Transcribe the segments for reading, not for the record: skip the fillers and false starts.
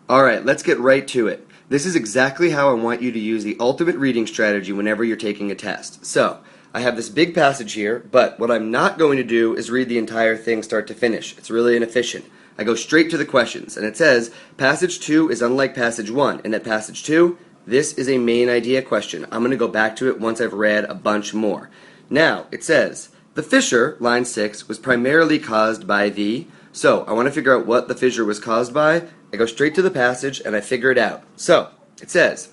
Alright, let's get right to it. This is exactly how I want you to use the ultimate reading strategy whenever you're taking a test. So, I have this big passage here, but what I'm not going to do is read the entire thing start to finish. It's really inefficient. I go straight to the questions, and it says, Passage 2 is unlike Passage 1, and that Passage 2, this is a main idea question. I'm going to go back to it once I've read a bunch more. Now, it says, the fissure, line 6, was primarily caused by the... So, I want to figure out what the fissure was caused by. I go straight to the passage, and I figure it out. So, it says,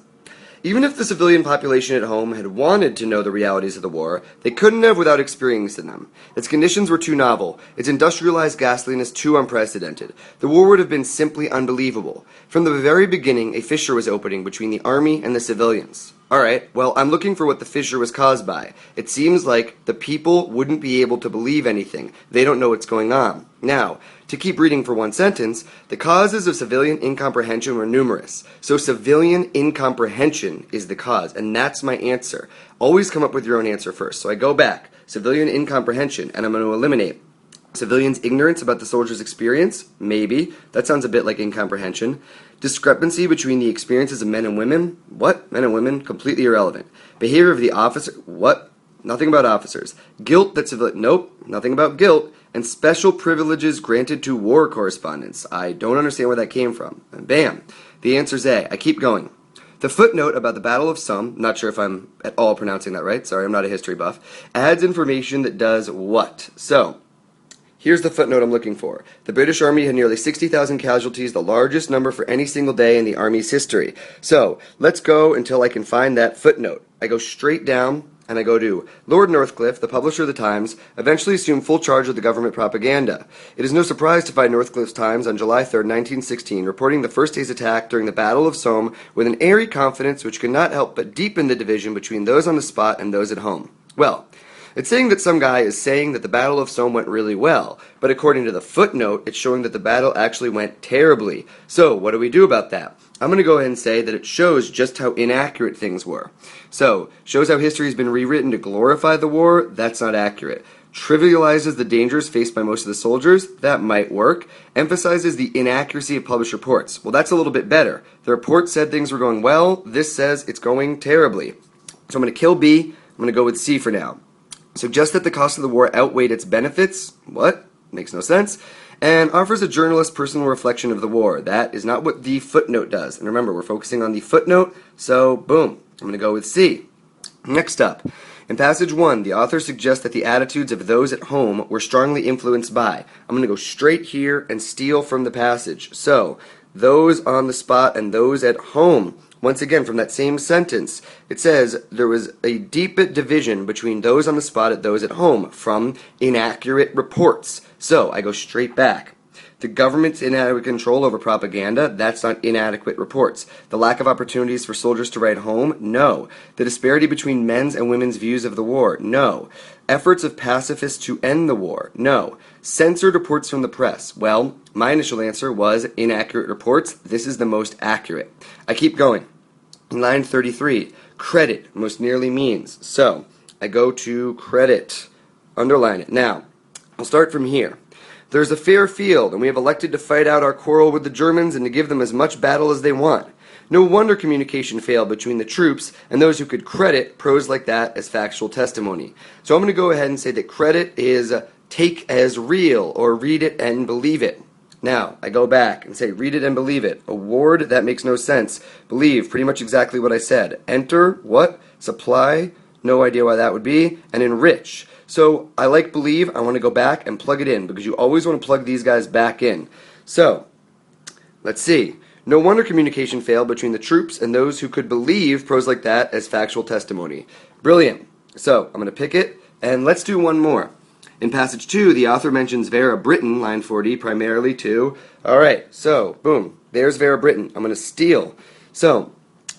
even if the civilian population at home had wanted to know the realities of the war, they couldn't have without experiencing them. Its conditions were too novel, its industrialized ghastliness too unprecedented. The war would have been simply unbelievable. From the very beginning, a fissure was opening between the army and the civilians. Alright, well, I'm looking for what the fissure was caused by. It seems like the people wouldn't be able to believe anything. They don't know what's going on. Now, to keep reading for one sentence, the causes of civilian incomprehension were numerous. So civilian incomprehension is the cause, and that's my answer. Always come up with your own answer first. So I go back, civilian incomprehension, and I'm going to eliminate civilians' ignorance about the soldiers' experience? Maybe. That sounds a bit like incomprehension. Discrepancy between the experiences of men and women? What? Men and women? Completely irrelevant. Behavior of the officer? What? Nothing about officers. Guilt that civilian... Nope. Nothing about guilt. And special privileges granted to war correspondents. I don't understand where that came from. And bam. The answer's A. I keep going. The footnote about the Battle of Somme, not sure if I'm at all pronouncing that right, sorry, I'm not a history buff, adds information that does what? So, here's the footnote I'm looking for. The British Army had nearly 60,000 casualties, the largest number for any single day in the Army's history. So, let's go until I can find that footnote. I go straight down, and I go to Lord Northcliffe, the publisher of the Times, eventually assumed full charge of the government propaganda. It is no surprise to find Northcliffe's Times on July 3, 1916, reporting the first day's attack during the Battle of Somme with an airy confidence which could not help but deepen the division between those on the spot and those at home. Well, it's saying that some guy is saying that the Battle of Somme went really well, but according to the footnote, it's showing that the battle actually went terribly. So, what do we do about that? I'm going to go ahead and say that it shows just how inaccurate things were. So, shows how history has been rewritten to glorify the war? That's not accurate. Trivializes the dangers faced by most of the soldiers? That might work. Emphasizes the inaccuracy of published reports? Well, that's a little bit better. The report said things were going well. This says it's going terribly. So I'm going to kill B. I'm going to go with C for now. Suggests that the cost of the war outweighed its benefits? What? Makes no sense. And offers a journalist's personal reflection of the war. That is not what the footnote does. And remember, we're focusing on the footnote, so boom. I'm going to go with C. Next up. In Passage 1, the author suggests that the attitudes of those at home were strongly influenced by. I'm going to go straight here and steal from the passage. So, those on the spot and those at home. Once again, from that same sentence, it says there was a deep division between those on the spot and those at home from inaccurate reports. So, I go straight back. The government's inadequate control over propaganda, that's not inadequate reports. The lack of opportunities for soldiers to write home, no. The disparity between men's and women's views of the war, no. Efforts of pacifists to end the war, no. Censored reports from the press, well, my initial answer was inaccurate reports. This is the most accurate. I keep going. In line 33, credit most nearly means. So, I go to credit. Underline it. Now, I'll start from here. There's a fair field, and we have elected to fight out our quarrel with the Germans and to give them as much battle as they want. No wonder communication failed between the troops and those who could credit prose like that as factual testimony. So I'm going to go ahead and say that credit is take as real, or read it and believe it. Now, I go back and say read it and believe it. Award, that makes no sense. Believe, pretty much exactly what I said. Enter, what? Supply, no idea why that would be. And enrich. So, I like believe, I want to go back and plug it in, because you always want to plug these guys back in. So, let's see. No wonder communication failed between the troops and those who could believe prose like that as factual testimony. Brilliant. So, I'm going to pick it, and let's do one more. In Passage 2, the author mentions Vera Brittain, line 40, primarily to... Alright, so, boom, there's Vera Brittain. I'm going to steal. So,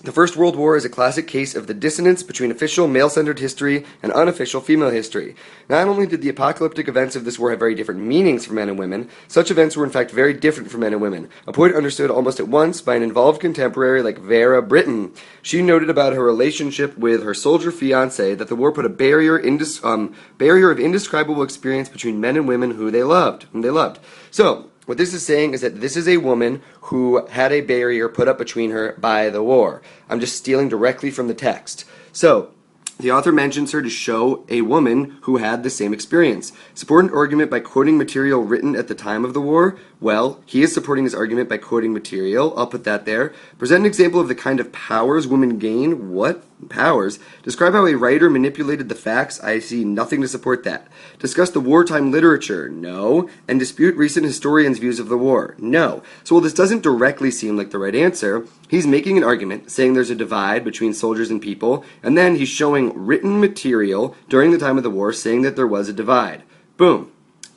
the First World War is a classic case of the dissonance between official male-centered history and unofficial female history. Not only did the apocalyptic events of this war have very different meanings for men and women, such events were in fact very different for men and women, a point understood almost at once by an involved contemporary like Vera Brittain. She noted about her relationship with her soldier fiancé that the war put a barrier of indescribable experience between men and women whom they loved. So, What this is saying is that this is a woman who had a barrier put up between her by the war. I'm just stealing directly from the text. So, the author mentions her to show a woman who had the same experience. Support an argument by quoting material written at the time of the war. Well, he is supporting his argument by quoting material. I'll put that there. Present an example of the kind of powers women gain. What? Powers? Describe how a writer manipulated the facts. I see nothing to support that. Discuss the wartime literature. No. And dispute recent historians' views of the war. No. So while this doesn't directly seem like the right answer, he's making an argument, saying there's a divide between soldiers and people, and then he's showing written material during the time of the war saying that there was a divide. Boom.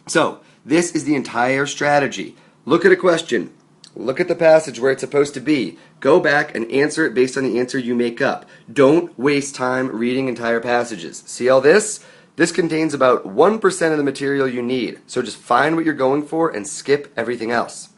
So, this is the entire strategy. Look at a question. Look at the passage where it's supposed to be. Go back and answer it based on the answer you make up. Don't waste time reading entire passages. See all this? This contains about 1% of the material you need. So just find what you're going for and skip everything else.